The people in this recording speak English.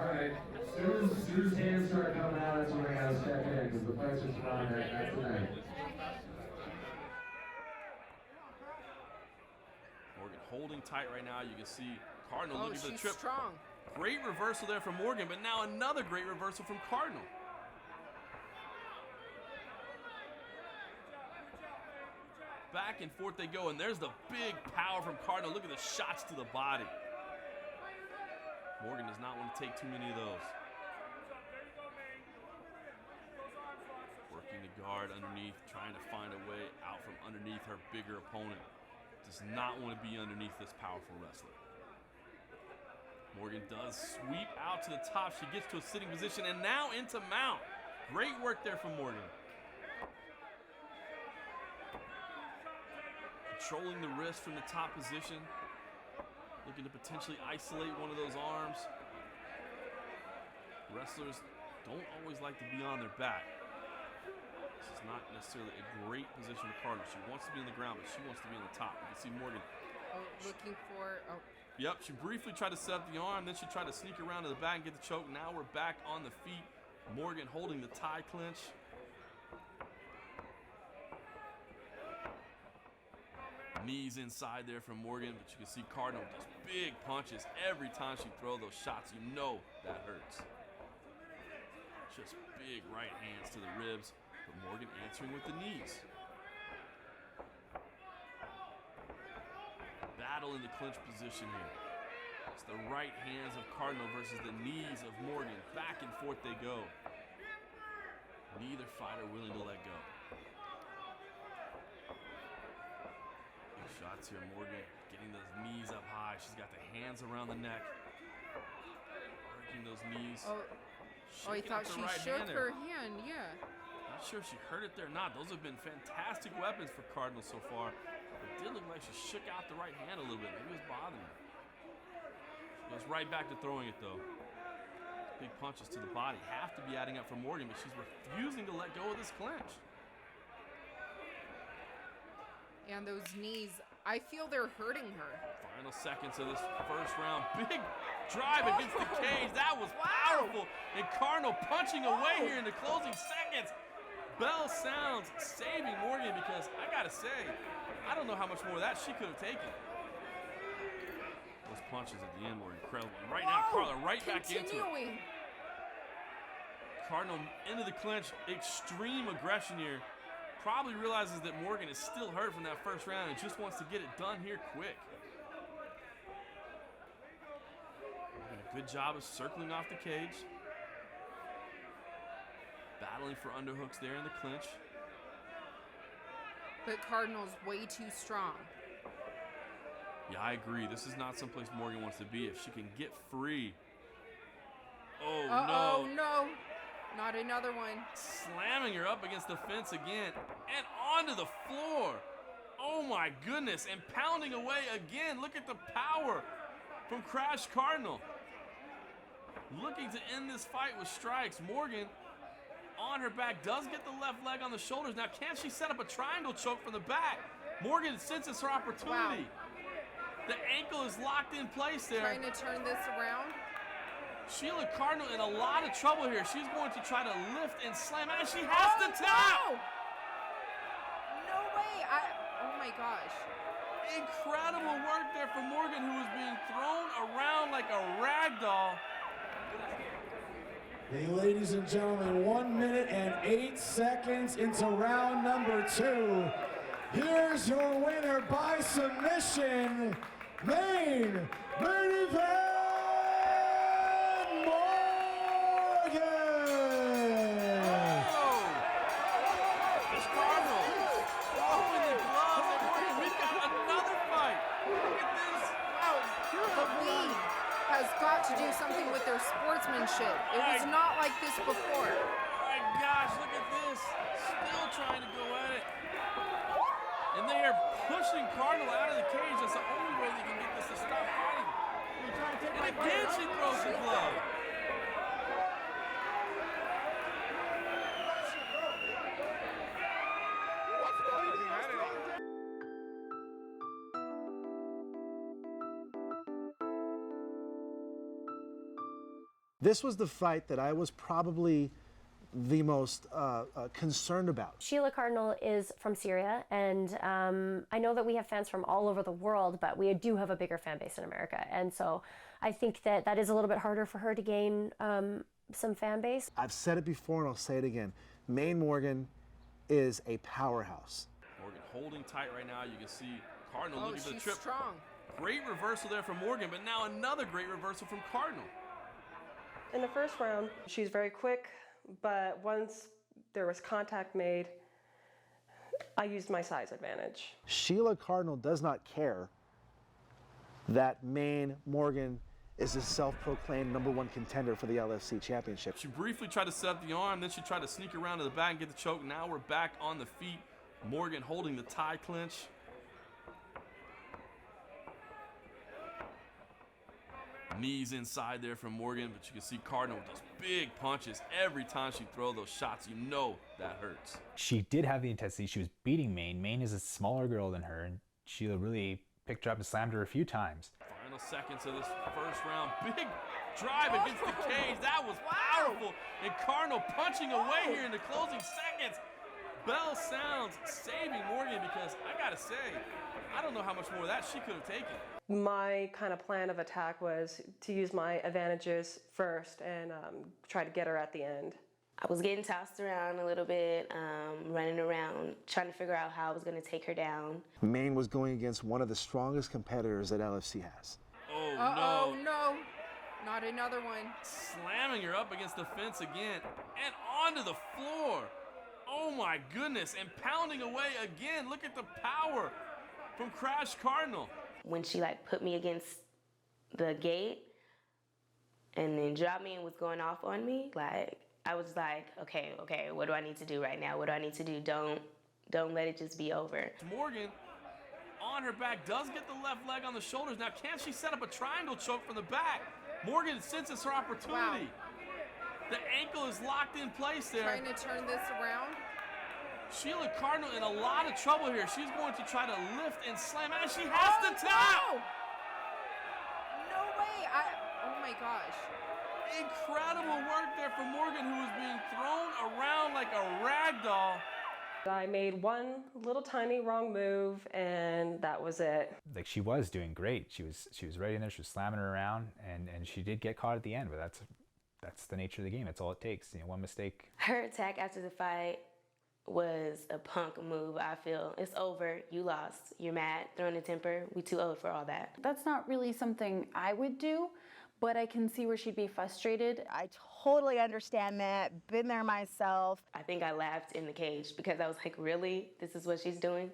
right. As soon as hands start coming out, that's when I gotta step in, because the fight's just around that tonight. Morgan holding tight right now. You can see Cardinal looking for the trip. Strong. Great reversal there from Morgan, but now another great reversal from Cardinal. Back and forth they go, and there's the big power from Cardinal. Look at the shots to the body. Morgan does not want to take too many of those. Working the guard underneath, trying to find a way out from underneath her bigger opponent. Does not want to be underneath this powerful wrestler. Morgan does sweep out to the top. She gets to a sitting position and now into mount. Great work there from Morgan. Controlling the wrist from the top position. Looking to potentially isolate one of those arms. Wrestlers don't always like to be on their back. This is not necessarily a great position for Cardinal. She wants to be on the ground, but she wants to be on the top. You can see Morgan. Looking for. Yep, she briefly tried to set up the arm, then she tried to sneak around to the back and get the choke. Now we're back on the feet. Morgan holding the tie clinch. Knees inside there from Morgan, but you can see Cardinal does big punches every time she throws those shots. You know that hurts. Just big right hands to the ribs, but Morgan answering with the knees. Battle in the clinch position here. It's the right hands of Cardinal versus the knees of Morgan. Back and forth they go. Neither fighter willing to let go. Big shots here, Morgan getting those knees up high. She's got the hands around the neck. Working those knees. I thought she shook her hand, yeah. Not sure if she heard it there or not. Those have been fantastic weapons for Cardinal so far. It did look like she shook out the right hand a little bit. Maybe it was bothering her. She goes right back to throwing it though. Big punches to the body have to be adding up for Morgan, but she's refusing to let go of this clinch. And those knees, I feel they're hurting her. Final seconds of this first round. Big drive against the cage. That was powerful. And Cardinal punching away here in the closing seconds. Bell sounds saving Morgan because I gotta say, I don't know how much more of that she could have taken. Those punches at the end were incredible. And right now, Cardinal right back into it. Cardinal into the clinch. Extreme aggression here. Probably realizes that Morgan is still hurt from that first round and just wants to get it done here quick. Doing a good job of circling off the cage. Battling for underhooks there in the clinch. But Cardinal's way too strong. Yeah, I agree. This is not someplace Morgan wants to be. If she can get free. Oh, no. Not another one. Slamming her up against the fence again and onto the floor. Oh my goodness, and pounding away again. Look at the power from Crash Cardinal. Looking to end this fight with strikes. Morgan on her back does get the left leg on the shoulders. Now can she set up a triangle choke from the back? Morgan senses her opportunity. Wow. The ankle is locked in place there. Trying to turn this around. Sheila Cardinal in a lot of trouble here. She's going to try to lift and slam, and she has to tap! No way! Oh my gosh. Incredible work there from Morgan, who was being thrown around like a rag doll. Hey, ladies and gentlemen, 1 minute and 8 seconds into round number 2. Here's your winner by submission, Maine event. Has got to do something with their sportsmanship. It was not like this before. Oh my gosh, look at this. Still trying to go at it. And they are pushing Cardinal out of the cage. That's the only way they can get this to stop fighting. And again she throws the glove. This was the fight that I was probably the most concerned about. Sheila Cardinal is from Syria, and I know that we have fans from all over the world, but we do have a bigger fan base in America, and so I think that that is a little bit harder for her to gain some fan base. I've said it before and I'll say it again. Maine Morgan is a powerhouse. Morgan holding tight right now. You can see Cardinal looking for the she's trip. strong. Great reversal there from Morgan, but now another great reversal from Cardinal. In the first round, she's very quick, but once there was contact made, I used my size advantage. Sheila Cardinal does not care that Maine Morgan is a self-proclaimed #1 contender for the LFC championship. She briefly tried to set up the arm, then she tried to sneak around to the back and get the choke. Now we're back on the feet. Morgan holding the tie clinch. Knees inside there from Morgan, but you can see Cardinal with those big punches. Every time she throws those shots, you know that hurts. She did have the intensity. She was beating Maine. Maine is a smaller girl than her, and Sheila really picked her up and slammed her a few times. Final seconds of this first round. Big drive against the cage. That was powerful. And Cardinal punching away here in the closing seconds. Bell sounds saving Morgan, because I gotta say, I don't know how much more of that she could have taken. My kind of plan of attack was to use my advantages first and try to get her at the end. I was getting tossed around a little bit, running around, trying to figure out how I was going to take her down. Maine was going against one of the strongest competitors that LFC has. Oh, Uh-oh, no. no. Not another one. Slamming her up against the fence again and onto the floor. Oh my goodness, and pounding away again. Look at the power from Crash Cardinal. When she put me against the gate and then dropped me and was going off on me, I was like, okay, what do I need to do right now? What do I need to do? Don't let it just be over. Morgan on her back does get the left leg on the shoulders. Now, can she set up a triangle choke from the back? Morgan senses her opportunity. Wow. The ankle is locked in place there. Trying to turn this around. Sheila Cardinal in a lot of trouble here. She's going to try to lift and slam, and she has the tap! No way. Oh my gosh. Incredible work there from Morgan, who was being thrown around like a rag doll. I made one little tiny wrong move, and that was it. Like, she was doing great. She was right in there. She was slamming her around, and she did get caught at the end. But that's the nature of the game. That's all it takes. One mistake. Her attack after the fight was a punk move. I feel it's over. You lost. You're mad. Throwing a temper. We too old for all that. That's not really something I would do, but I can see where she'd be frustrated. I totally understand that. Been there myself. I think I laughed in the cage because I was like, really? This is what she's doing?